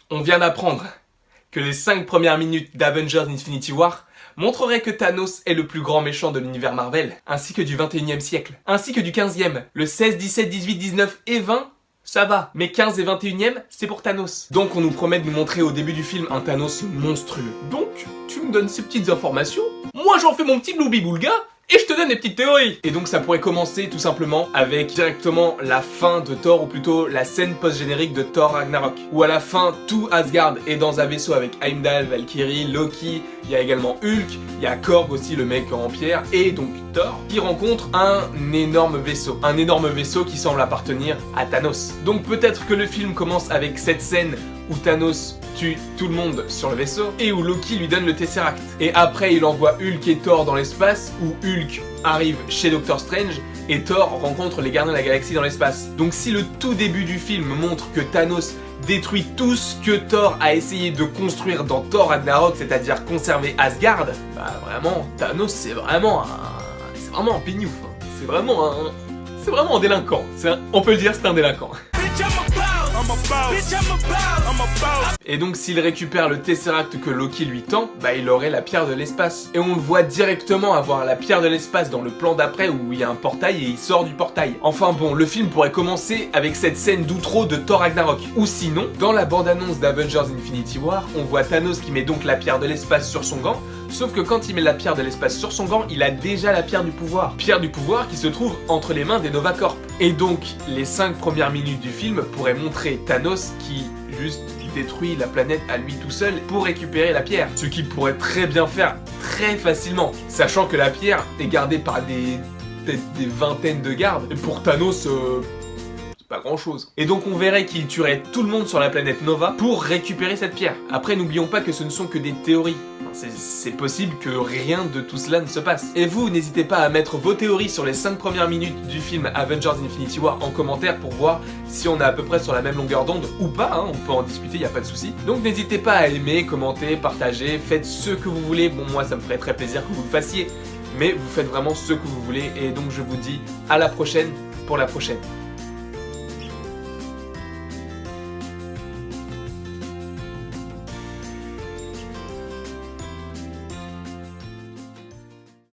On vient d'apprendre que les 5 premières minutes d'Avengers Infinity War montreraient que Thanos est le plus grand méchant de l'univers Marvel, ainsi que du 21e siècle, ainsi que du 15e. Le 16, 17, 18, 19 et 20, ça va, mais 15 et 21e, c'est pour Thanos. Donc on nous promet de nous montrer au début du film un Thanos monstrueux. Donc, tu me donnes ces petites informations, moi j'en fais mon petit Bloubi-Boulga, et je te donne des petites théories. Et donc ça pourrait commencer tout simplement avec directement la fin de Thor, ou plutôt la scène post-générique de Thor Ragnarok. Où à la fin, tout Asgard est dans un vaisseau avec Heimdall, Valkyrie, Loki, il y a également Hulk, il y a Korg aussi, le mec en pierre, et donc Thor, qui rencontre un énorme vaisseau. Un énorme vaisseau qui semble appartenir à Thanos. Donc peut-être que le film commence avec cette scène où Thanos tue tout le monde sur le vaisseau et où Loki lui donne le Tesseract. Et après il envoie Hulk et Thor dans l'espace, où Hulk arrive chez Doctor Strange et Thor rencontre les gardiens de la galaxie dans l'espace. Donc si le tout début du film montre que Thanos détruit tout ce que Thor a essayé de construire dans Thor Ragnarok, c'est-à-dire conserver Asgard, bah vraiment, Thanos c'est vraiment un pignouf. C'est vraiment un délinquant. On peut le dire, c'est un délinquant. Et donc s'il récupère le Tesseract que Loki lui tend, bah il aurait la pierre de l'espace. Et on le voit directement avoir la pierre de l'espace dans le plan d'après où il y a un portail et il sort du portail. Enfin bon, le film pourrait commencer avec cette scène d'outro de Thor Ragnarok. Ou sinon, dans la bande-annonce d'Avengers Infinity War, on voit Thanos qui met donc la pierre de l'espace sur son gant, sauf que quand il met la pierre de l'espace sur son gant, il a déjà la pierre du pouvoir. Pierre du pouvoir qui se trouve entre les mains des Nova Corp. Et donc, les 5 premières minutes du film pourraient montrer Thanos qui juste détruit la planète à lui tout seul pour récupérer la pierre. Ce qu'il pourrait très bien faire très facilement, sachant que la pierre est gardée par peut-être des vingtaines de gardes. Et pour Thanos, c'est pas grand chose. Et donc on verrait qu'il tuerait tout le monde sur la planète Nova pour récupérer cette pierre. Après n'oublions pas que ce ne sont que des théories. C'est possible que rien de tout cela ne se passe. Et vous, n'hésitez pas à mettre vos théories sur les 5 premières minutes du film Avengers Infinity War en commentaire pour voir si on est à peu près sur la même longueur d'onde ou pas, hein, on peut en discuter, y a pas de souci. Donc n'hésitez pas à aimer, commenter, partager, faites ce que vous voulez. Bon, moi ça me ferait très plaisir que vous le fassiez, mais vous faites vraiment ce que vous voulez. Et donc je vous dis à la prochaine pour la prochaine.